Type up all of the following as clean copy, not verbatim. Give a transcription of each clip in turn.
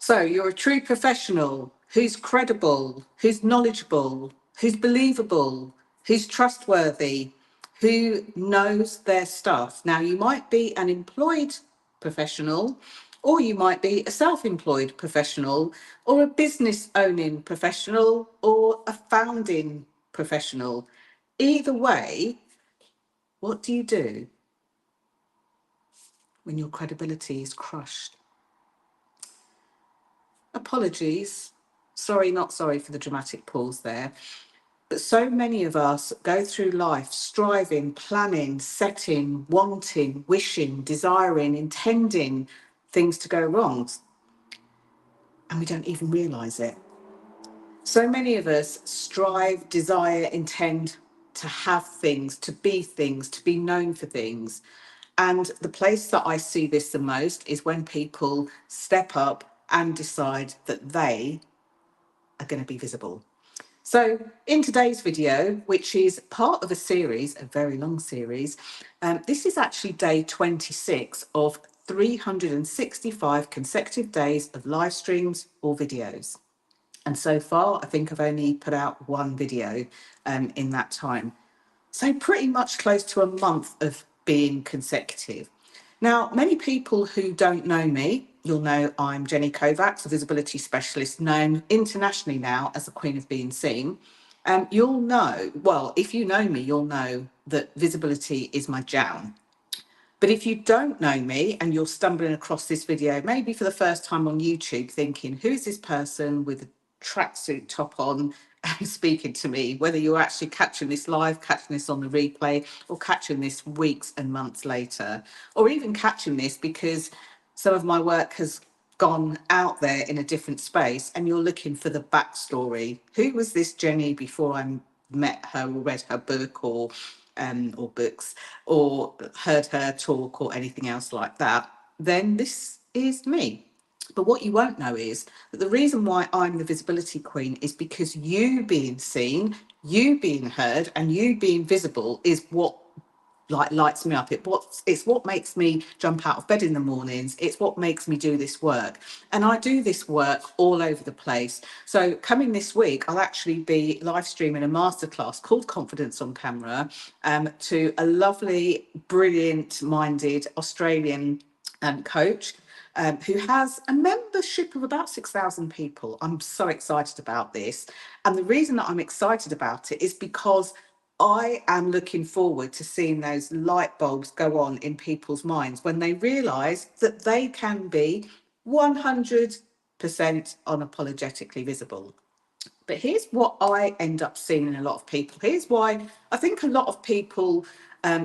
So you're a true professional who's credible, who's knowledgeable, who's believable, who's trustworthy, who knows their stuff. Now, you might be an employed professional, or you might be a self-employed professional, or a business owning professional, or a founding professional. Either way, what do you do when your credibility is crushed? Apologies. Sorry, not sorry for the dramatic pause there. But so many of us go through life striving, planning, setting, wanting, wishing, desiring, intending things to go wrong. And we don't even realise it. So many of us strive, desire, intend to have things, to be known for things. And the place that I see this the most is when people step up and decide that they are going to be visible. So in today's video, which is part of a series, a very long series, this is actually day 26 of 365 consecutive days of live streams or videos. And so far, I think I've only put out one video in that time. So pretty much close to a month of being consecutive. Now, many people who don't know me, you'll know I'm Jenny Kovacs, a visibility specialist known internationally now as the Queen of Being Seen. You'll know, well, if you know me, you'll know that visibility is my jam. But if you don't know me and you're stumbling across this video, maybe for the first time on YouTube, thinking, who's this person with a tracksuit top on and speaking to me, whether you're actually catching this live, catching this on the replay, or catching this weeks and months later, or even catching this because some of my work has gone out there in a different space and you're looking for the backstory. Who was this Jenny before I met her or read her book or books or heard her talk or anything else like that? Then this is me. But what you won't know is that the reason why I'm the visibility queen is because you being seen, you being heard, and you being visible is what lights me up. It's what makes me jump out of bed in the mornings. It's what makes me do this work. And I do this work all over the place. So coming this week, I'll actually be live streaming a masterclass called Confidence on Camera to a lovely, brilliant minded Australian coach who has a membership of about 6,000 people. I'm so excited about this. And the reason that I'm excited about it is because I am looking forward to seeing those light bulbs go on in people's minds when they realise that they can be 100% unapologetically visible. But here's what I end up seeing in a lot of people. Here's why I think a lot of people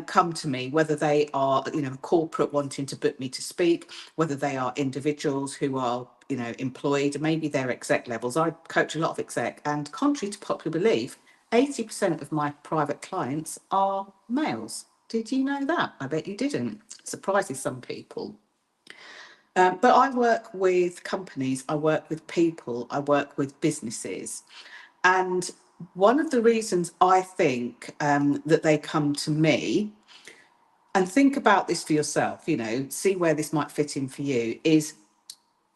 come to me, whether they are, corporate wanting to book me to speak, whether they are individuals who are, employed, maybe they're exec levels. I coach a lot of exec, and contrary to popular belief, 80% of my private clients are males. Did you know that? I bet you didn't. Surprises some people. But I work with companies, I work with people, I work with businesses. And one of the reasons I think that they come to me, and think about this for yourself, see where this might fit in for you, is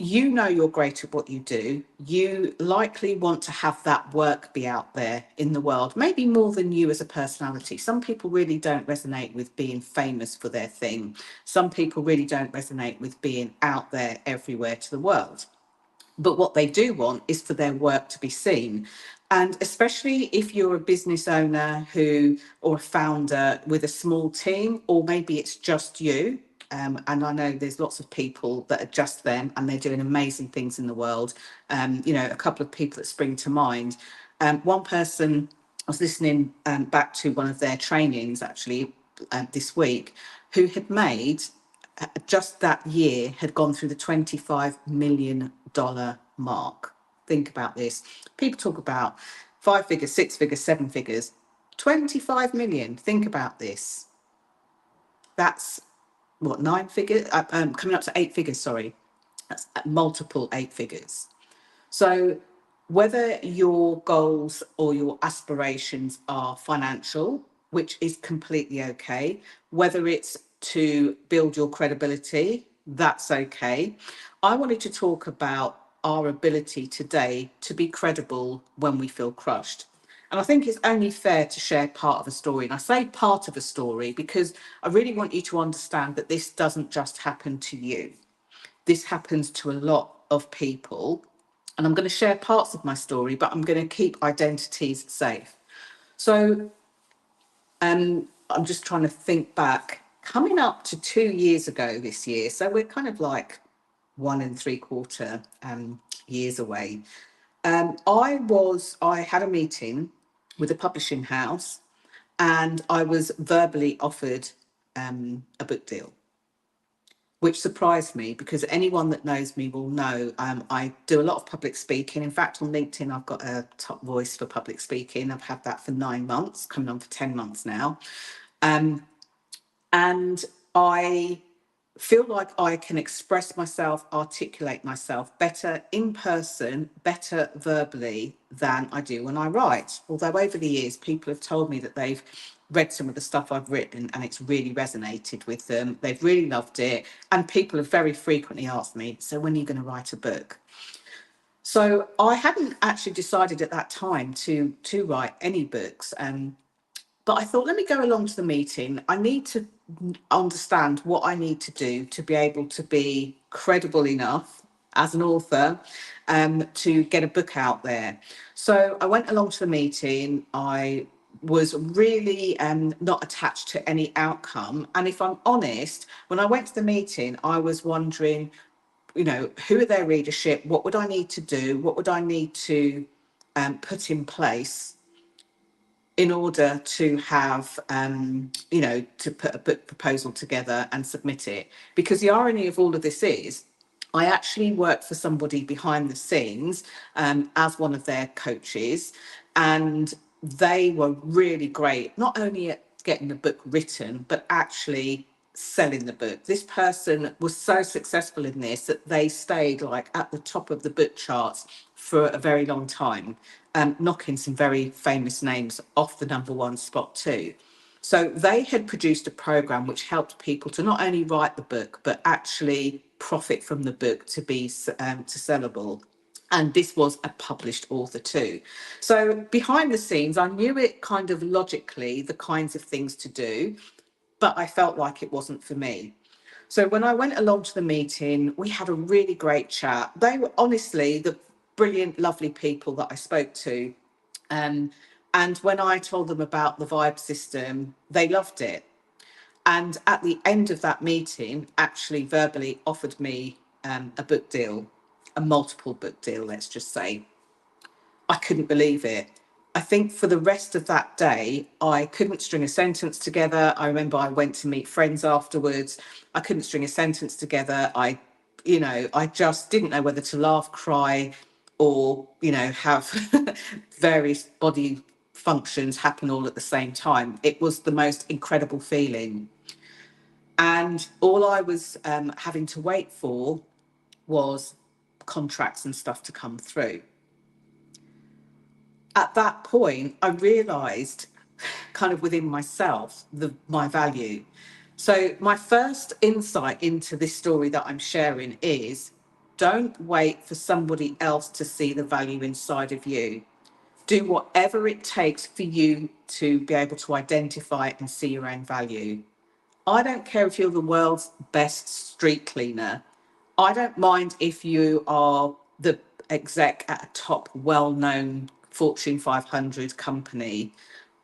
you're great at what you do. You likely want to have that work be out there in the world, maybe more than you as a personality. Some people really don't resonate with being famous for their thing. Some people really don't resonate with being out there everywhere to the world. But what they do want is for their work to be seen. And especially if you're a business owner or a founder with a small team, or maybe it's just you. And I know there's lots of people that are just them and they're doing amazing things in the world. A couple of people that spring to mind. One person, I was listening back to one of their trainings actually this week, who had made just that year had gone through the $25 million mark. Think about this. People talk about 5 figures, 6 figures, 7 figures. 25 million. Think about this. That's what, 9 figures? Coming up to 8 figures, sorry. That's multiple 8 figures. So whether your goals or your aspirations are financial, which is completely okay, whether it's to build your credibility, that's okay. I wanted to talk about our ability today to be credible when we feel crushed. And I think it's only fair to share part of a story. And I say part of a story because I really want you to understand that this doesn't just happen to you. This happens to a lot of people. And I'm going to share parts of my story, but I'm going to keep identities safe. So I'm just trying to think back, coming up to 2 years ago this year. So we're kind of like 1 3/4 years away. I had a meeting with a publishing house and I was verbally offered a book deal, which surprised me because anyone that knows me will know I do a lot of public speaking. In fact, on LinkedIn, I've got a top voice for public speaking. I've had that for 9 months, coming on for 10 months now. And I feel like I can express myself, articulate myself better in person, better verbally than I do when I write. Although over the years, people have told me that they've read some of the stuff I've written and it's really resonated with them. They've really loved it. And people have very frequently asked me, so when are you going to write a book? So I hadn't actually decided at that time to write any books. But I thought, let me go along to the meeting. I need to understand what I need to do to be able to be credible enough as an author to get a book out there. So I went along to the meeting. I was really not attached to any outcome. And if I'm honest, when I went to the meeting, I was wondering, who are their readership? What would I need to do? What would I need to put in place in order to have, to put a book proposal together and submit it? Because the irony of all of this is, I actually worked for somebody behind the scenes as one of their coaches, and they were really great, not only at getting the book written, but actually selling the book. This person was so successful in this that they stayed like at the top of the book charts for a very long time, knocking some very famous names off the #1 spot too. So they had produced a program which helped people to not only write the book, but actually profit from the book to be to sellable. And this was a published author too. So behind the scenes, I knew it kind of logically, the kinds of things to do, but I felt like it wasn't for me. So when I went along to the meeting, we had a really great chat. They were honestly the brilliant, lovely people that I spoke to. And when I told them about the vibe system, they loved it. And at the end of that meeting, actually verbally offered me a book deal, a multiple book deal, let's just say. I couldn't believe it. I think for the rest of that day, I couldn't string a sentence together. I remember I went to meet friends afterwards. I couldn't string a sentence together. I just didn't know whether to laugh, cry, or, have various body functions happen all at the same time. It was the most incredible feeling. And all I was having to wait for was contracts and stuff to come through. At that point, I realised kind of within myself my value. So my first insight into this story that I'm sharing is, don't wait for somebody else to see the value inside of you. Do whatever it takes for you to be able to identify and see your own value. I don't care if you're the world's best street cleaner. I don't mind if you are the exec at a top well-known Fortune 500 company.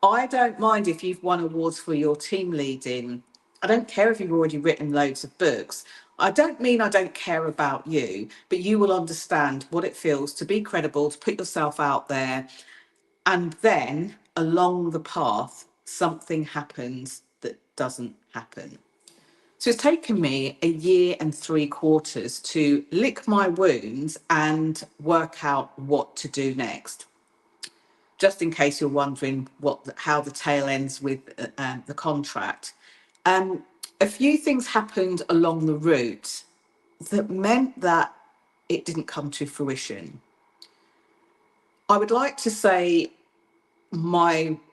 I don't mind if you've won awards for your team leading. I don't care if you've already written loads of books. I don't mean I don't care about you, but you will understand what it feels to be credible, to put yourself out there. And then along the path, something happens that doesn't happen. So it's taken me 1 3/4 years to lick my wounds and work out what to do next. Just in case you're wondering how the tail ends with the contract. A few things happened along the route that meant that it didn't come to fruition. I would like to say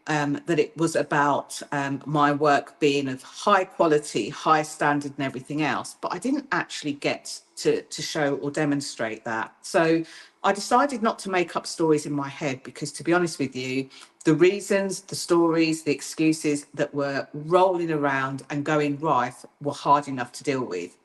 that it was about my work being of high quality, high standard and everything else, but I didn't actually get to show or demonstrate that. So I decided not to make up stories in my head, because to be honest with you, the reasons, the stories, the excuses that were rolling around and going rife were hard enough to deal with.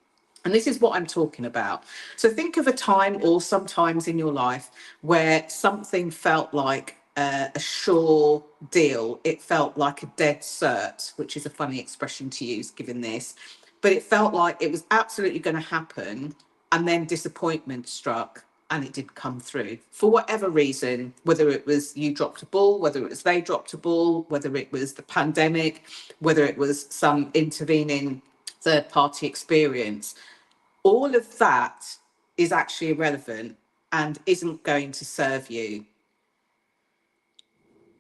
And this is what I'm talking about. So think of a time or sometimes in your life where something felt like a sure deal. It felt like a dead cert, which is a funny expression to use given this, but it felt like it was absolutely going to happen. And then disappointment struck and it didn't come through for whatever reason, whether it was you dropped a ball, whether it was they dropped a ball, whether it was the pandemic, whether it was some intervening third party experience. All of that is actually irrelevant and isn't going to serve you.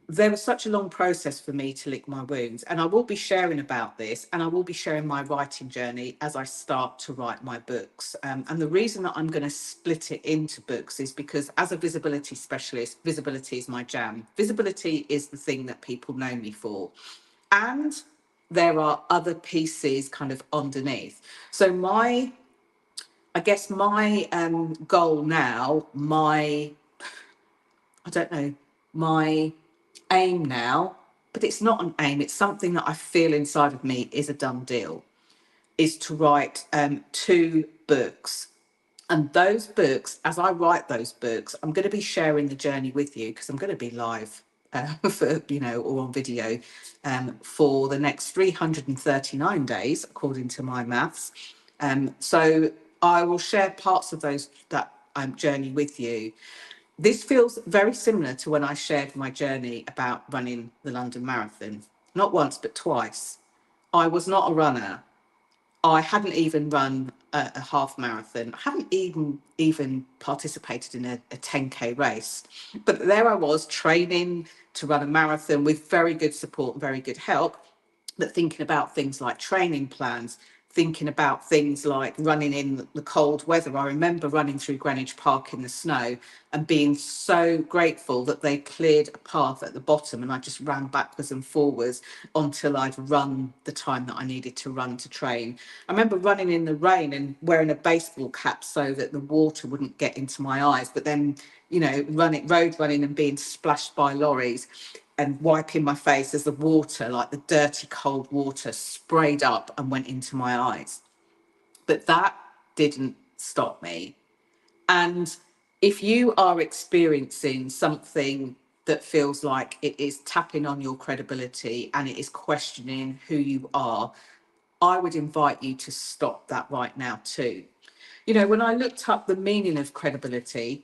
There was such a long process for me to lick my wounds, and I will be sharing about this, and I will be sharing my writing journey as I start to write my books. And the reason that I'm going to split it into books is because, as a visibility specialist, visibility is my jam. Visibility is the thing that people know me for. And there are other pieces kind of underneath. So I guess my goal now, I don't know, my aim now, but it's not an aim, it's something that I feel inside of me is a done deal, is to write 2 books. And those books, as I write those books, I'm going to be sharing the journey with you, because I'm going to be live for, or on video for the next 339 days, according to my maths. So I will share parts of that journey with you. This feels very similar to when I shared my journey about running the London Marathon. Not once, but twice. I was not a runner. I hadn't even run a half marathon. I haven't even participated in a 10K race. But there I was, training to run a marathon with very good support and very good help, but thinking about things like training plans, thinking about things like running in the cold weather. I remember running through Greenwich Park in the snow and being so grateful that they cleared a path at the bottom, and I just ran backwards and forwards until I'd run the time that I needed to run to train. I remember running in the rain and wearing a baseball cap so that the water wouldn't get into my eyes, but then, road running and being splashed by lorries and wiping my face as the water, like the dirty cold water, sprayed up and went into my eyes. But that didn't stop me. And if you are experiencing something that feels like it is tapping on your credibility and it is questioning who you are, I would invite you to stop that right now too. When I looked up the meaning of credibility,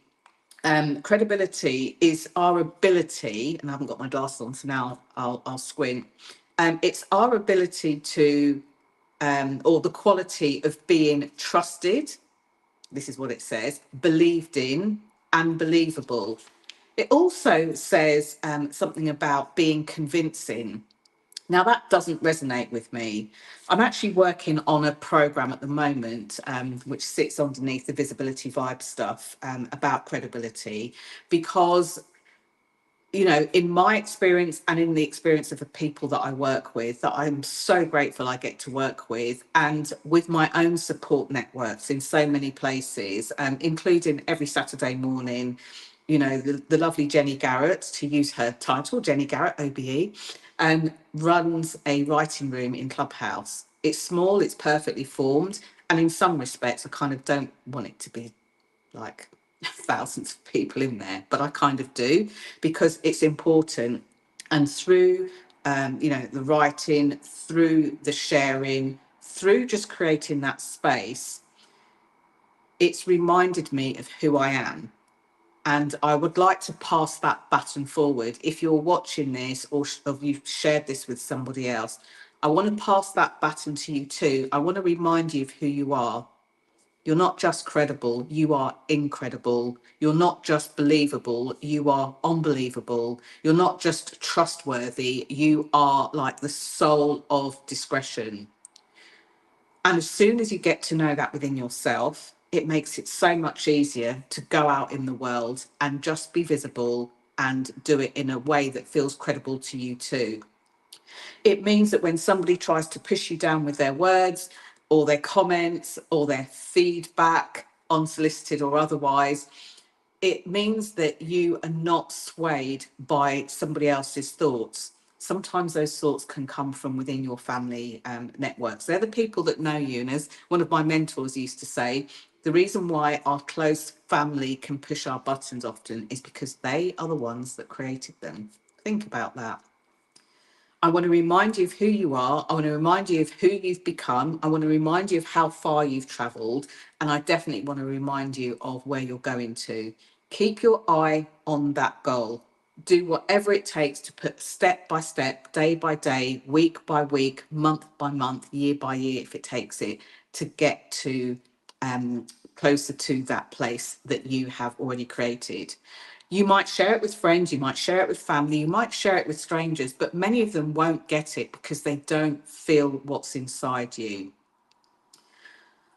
credibility is our ability, and I haven't got my glasses on, so now I'll squint. It's our ability to, or the quality of being trusted. This is what it says: believed in and believable. It also says something about being convincing. Now, that doesn't resonate with me. I'm actually working on a program at the moment, which sits underneath the visibility vibe stuff, about credibility, because, in my experience and in the experience of the people that I work with, that I'm so grateful I get to work with, and with my own support networks in so many places, including every Saturday morning, the lovely Jenny Garrett, to use her title, Jenny Garrett, OBE, runs a writing room in Clubhouse. It's small, it's perfectly formed, and in some respects, I kind of don't want it to be like thousands of people in there, but I kind of do, because it's important. And through, the writing, through the sharing, through just creating that space, it's reminded me of who I am. And I would like to pass that baton forward. If you're watching this, or you've shared this with somebody else, I want to pass that baton to you too. I want to remind you of who you are. You're not just credible, you are incredible. You're not just believable, you are unbelievable. You're not just trustworthy, you are like the soul of discretion. And as soon as you get to know that within yourself, it makes it so much easier to go out in the world and just be visible and do it in a way that feels credible to you too. It means that when somebody tries to push you down with their words or their comments or their feedback, unsolicited or otherwise, it means that you are not swayed by somebody else's thoughts. Sometimes those thoughts can come from within your family networks. They're the people that know you. And as one of my mentors used to say, the reason why our close family can push our buttons often is because they are the ones that created them. Think about that. I want to remind you of who you are. I want to remind you of who you've become. I want to remind you of how far you've travelled. And I definitely want to remind you of where you're going to. Keep your eye on that goal. Do whatever it takes to put step by step, day by day, week by week, month by month, year by year, if it takes it, to get to closer to that place that you have already created. You might share it with friends, you might share it with family, you might share it with strangers, but many of them won't get it because they don't feel what's inside you.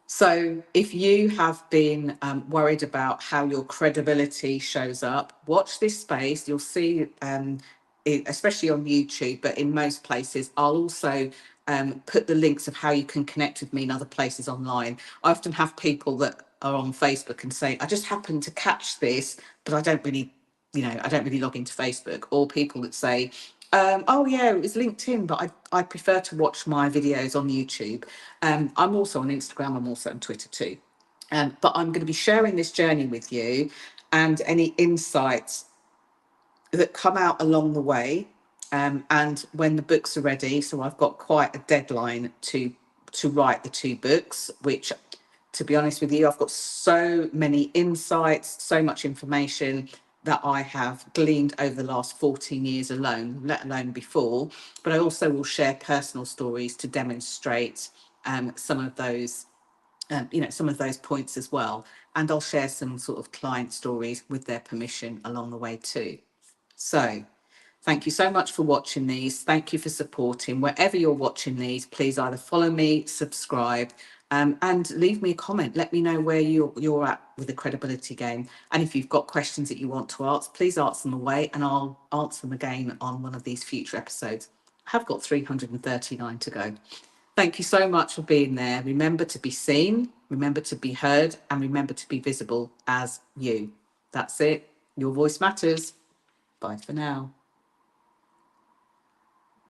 So if you have been worried about how your credibility shows up, watch this space. You'll see, especially on YouTube, but in most places, I'll also put the links of how you can connect with me in other places online. I often have people that are on Facebook and say, I just happened to catch this, but I don't really, I don't really log into Facebook. Or people that say, oh yeah, it was LinkedIn, but I prefer to watch my videos on YouTube. I'm also on Instagram, I'm also on Twitter too. But I'm going to be sharing this journey with you and any insights that come out along the way. And when the books are ready, so I've got quite a deadline to write the 2 books, which, to be honest with you, I've got so many insights, so much information that I have gleaned over the last 14 years alone, let alone before. But I also will share personal stories to demonstrate some of those some of those points as well. And I'll share some sort of client stories with their permission along the way too. So thank you so much for watching these. Thank you for supporting. Wherever you're watching these, please either follow me, subscribe, and leave me a comment. Let me know where you're at with the credibility game. And if you've got questions that you want to ask, please ask them away and I'll answer them again on one of these future episodes. I have got 339 to go. Thank you so much for being there. Remember to be seen, remember to be heard, and remember to be visible as you. That's it. Your voice matters. Bye for now.